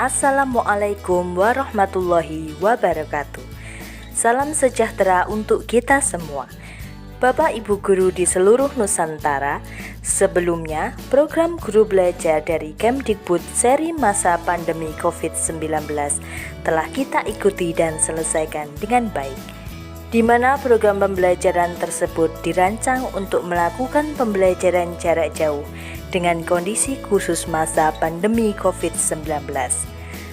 Assalamualaikum warahmatullahi wabarakatuh. Salam sejahtera untuk kita semua. Bapak Ibu guru di seluruh Nusantara, sebelumnya program guru belajar dari Kemdikbud seri masa pandemi COVID-19 telah kita ikuti dan selesaikan dengan baik, di mana program pembelajaran tersebut dirancang untuk melakukan pembelajaran jarak jauh dengan kondisi khusus masa pandemi COVID-19.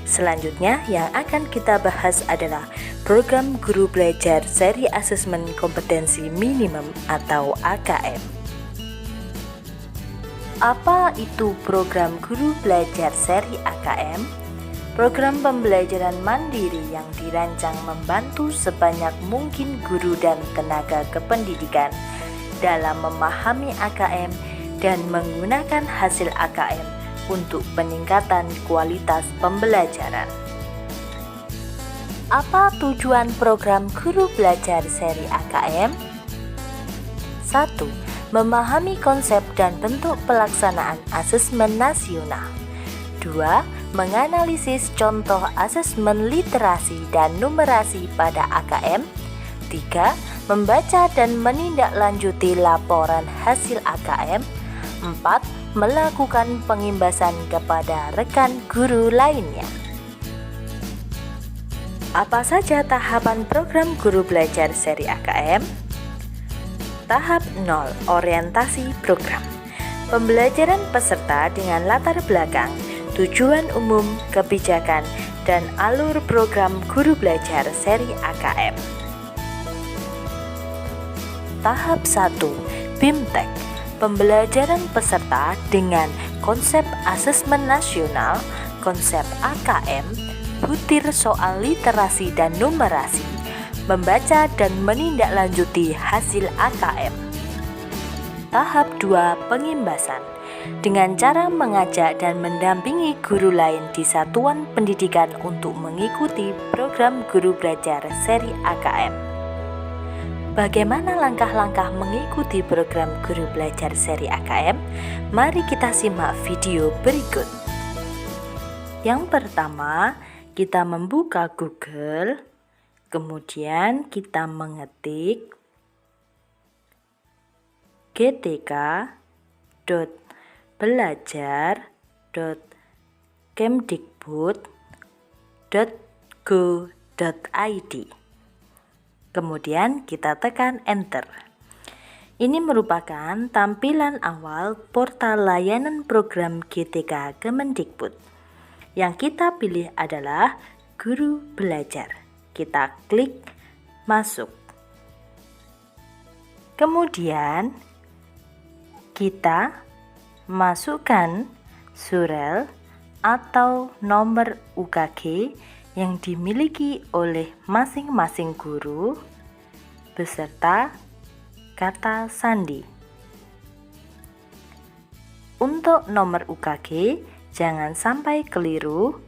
Selanjutnya yang akan kita bahas adalah program guru belajar seri asesmen kompetensi minimum atau AKM. Apa itu program guru belajar seri AKM? Program pembelajaran mandiri yang dirancang membantu sebanyak mungkin guru dan tenaga kependidikan dalam memahami AKM dan menggunakan hasil AKM untuk peningkatan kualitas pembelajaran. Apa tujuan program guru belajar seri AKM? 1. Memahami konsep dan bentuk pelaksanaan asesmen nasional. 2. Menganalisis contoh asesmen literasi dan numerasi pada AKM. 3. Membaca dan menindaklanjuti laporan hasil AKM. 4. Melakukan pengimbasan kepada rekan guru lainnya. Apa saja tahapan program guru belajar seri AKM? Tahap 0. Orientasi program. Pembelajaran peserta dengan latar belakang, tujuan umum, kebijakan, dan alur program guru belajar seri AKM. Tahap 1. BIMTEK. Pembelajaran peserta dengan konsep asesmen nasional, konsep AKM, butir soal literasi dan numerasi, membaca dan menindaklanjuti hasil AKM. Tahap 2. Pengimbasan. Dengan cara mengajak dan mendampingi guru lain di satuan pendidikan untuk mengikuti program guru belajar seri AKM. Bagaimana langkah-langkah mengikuti program guru belajar seri AKM? Mari kita simak video berikut. Yang pertama, kita membuka Google, kemudian kita mengetik gtk.belajar.kemdikbud.go.id. Kemudian kita tekan enter. Ini merupakan tampilan awal portal layanan program GTK Kemendikbud. Yang kita pilih adalah guru belajar. Kita klik masuk. Kemudian kita masukkan surel atau nomor UKG yang dimiliki oleh masing-masing guru beserta kata sandi. Untuk nomor UKG jangan sampai keliru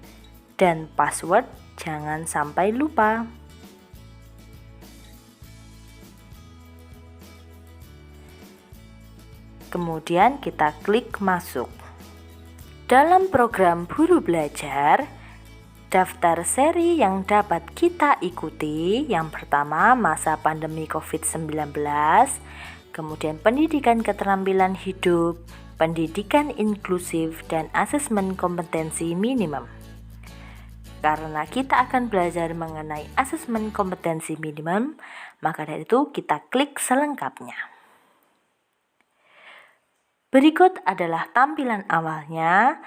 dan password jangan sampai lupa. Kemudian kita klik masuk. Dalam program guru belajar, daftar seri yang dapat kita ikuti, yang pertama masa pandemi COVID-19, kemudian pendidikan keterampilan hidup, pendidikan inklusif, dan asesmen kompetensi minimum. Karena kita akan belajar mengenai asesmen kompetensi minimum, maka dari itu kita klik selengkapnya. Berikut adalah tampilan awalnya.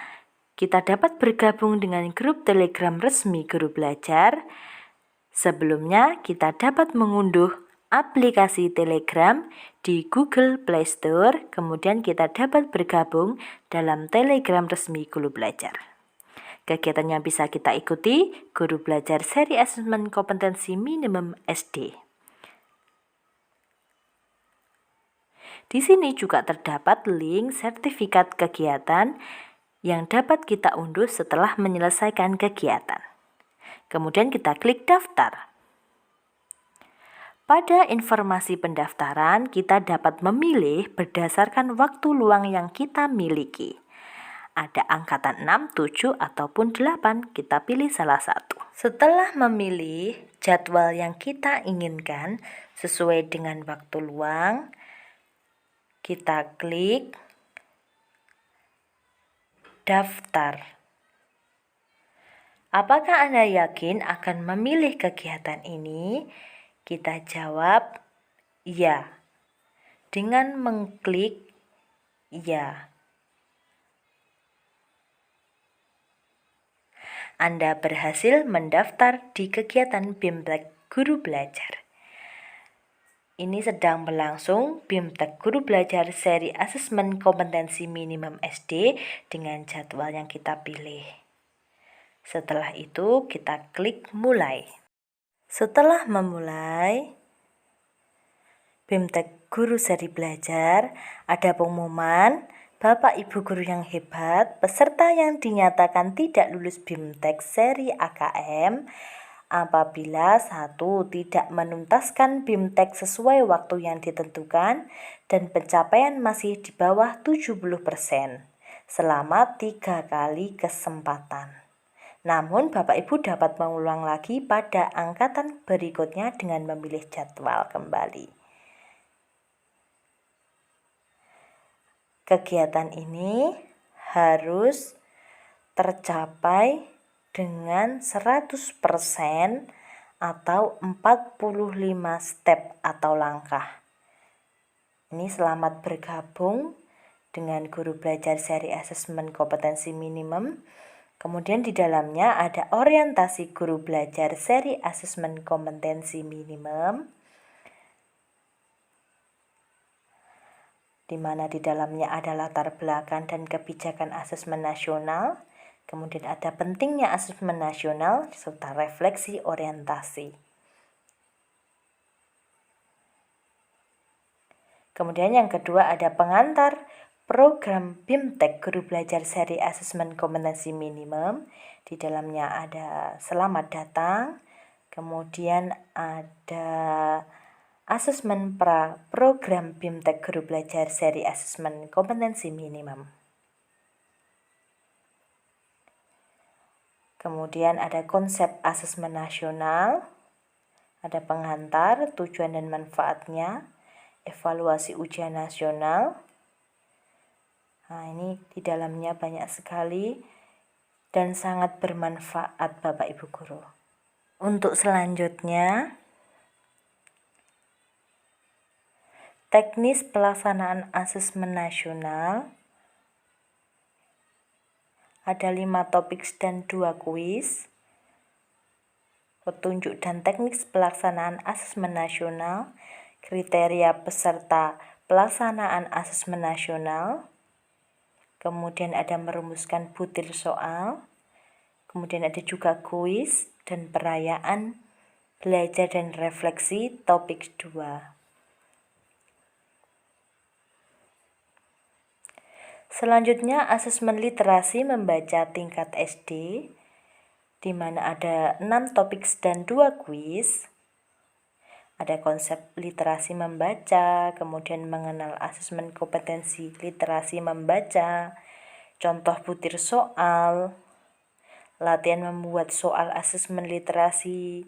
Kita dapat bergabung dengan grup Telegram resmi guru belajar. Sebelumnya, kita dapat mengunduh aplikasi Telegram di Google Play Store, kemudian kita dapat bergabung dalam Telegram resmi guru belajar. Kegiatan yang bisa kita ikuti, guru belajar seri asesmen kompetensi minimum SD. Di sini juga terdapat link sertifikat kegiatan yang dapat kita unduh setelah menyelesaikan kegiatan. Kemudian kita klik daftar. Pada informasi pendaftaran, kita dapat memilih berdasarkan waktu luang yang kita miliki. Ada angkatan 6, 7, ataupun 8. Kita pilih salah satu. Setelah memilih jadwal yang kita inginkan sesuai dengan waktu luang, kita klik daftar. Apakah Anda yakin akan memilih kegiatan ini? Kita jawab ya dengan mengklik ya. Anda berhasil mendaftar di kegiatan BIMTEK Guru Belajar. Ini sedang berlangsung BIMTEK Guru Belajar seri asesmen kompetensi minimum SD dengan jadwal yang kita pilih. Setelah itu kita klik mulai. Setelah memulai BIMTEK Guru seri belajar, ada pengumuman Bapak Ibu guru yang hebat, peserta yang dinyatakan tidak lulus BIMTEK seri AKM apabila 1. Tidak menuntaskan BIMTEK sesuai waktu yang ditentukan dan pencapaian masih di bawah 70% selama 3 kali kesempatan. Namun Bapak Ibu dapat mengulang lagi pada angkatan berikutnya dengan memilih jadwal kembali. Kegiatan ini harus tercapai dengan 100% atau 45 step atau langkah. Ini selamat bergabung dengan Guru Belajar seri asesmen kompetensi minimum. Kemudian di dalamnya ada orientasi Guru Belajar seri asesmen kompetensi minimum, di mana di dalamnya ada latar belakang dan kebijakan asesmen nasional. Kemudian ada pentingnya asesmen nasional serta refleksi orientasi. Kemudian yang kedua ada pengantar program BIMTEK Guru Belajar seri asesmen kompetensi minimum. Di dalamnya ada selamat datang. Kemudian ada asesmen program BIMTEK Guru Belajar seri asesmen kompetensi minimum. Kemudian ada konsep asesmen nasional, ada pengantar, tujuan dan manfaatnya, evaluasi ujian nasional. Nah, ini di dalamnya banyak sekali dan sangat bermanfaat Bapak Ibu guru. Untuk selanjutnya, teknis pelaksanaan asesmen nasional. Ada 5 topik dan 2 kuis. Petunjuk dan teknik pelaksanaan asesmen nasional, kriteria peserta pelaksanaan asesmen nasional, kemudian ada merumuskan butir soal, kemudian ada juga kuis dan perayaan belajar dan refleksi topik 2. Selanjutnya asesmen literasi membaca tingkat SD, di mana ada 6 topik dan 2 kuis. Ada konsep literasi membaca, kemudian mengenal asesmen kompetensi literasi membaca, contoh butir soal, latihan membuat soal asesmen literasi,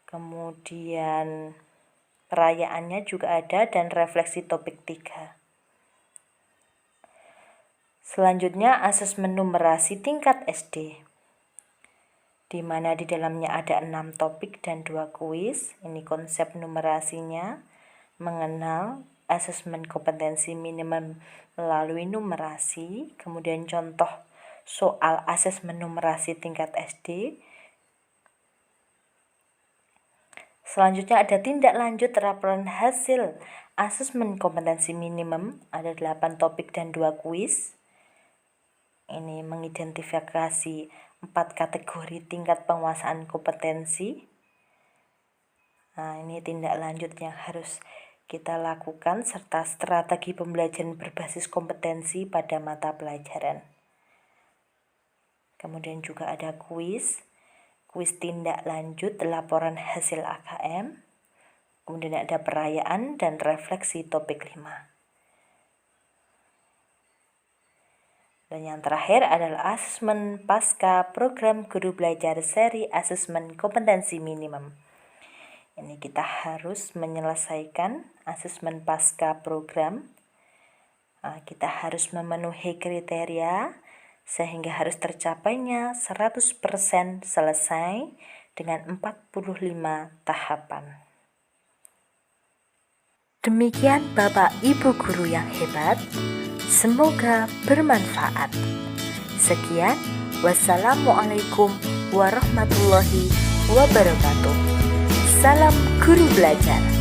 kemudian perayaannya juga ada, dan refleksi topik 3. Selanjutnya asesmen numerasi tingkat SD, di mana di dalamnya ada 6 topik dan 2 kuis. Ini konsep numerasinya, mengenal asesmen kompetensi minimum melalui numerasi, kemudian contoh soal asesmen numerasi tingkat SD. Selanjutnya ada tindak lanjut laporan hasil asesmen kompetensi minimum, ada 8 topik dan 2 kuis. Ini mengidentifikasi 4 kategori tingkat penguasaan kompetensi. Nah, ini tindak lanjut yang harus kita lakukan serta strategi pembelajaran berbasis kompetensi pada mata pelajaran. Kemudian juga ada kuis tindak lanjut laporan hasil AKM. Kemudian ada perayaan dan refleksi topik 5. Dan yang terakhir adalah asesmen pasca program guru belajar seri asesmen kompetensi minimum. Ini kita harus menyelesaikan asesmen pasca program. Kita harus memenuhi kriteria sehingga harus tercapainya 100% selesai dengan 45 tahapan. Demikian Bapak Ibu guru yang hebat. Semoga bermanfaat. Sekian, wassalamualaikum warahmatullahi wabarakatuh. Salam guru belajar.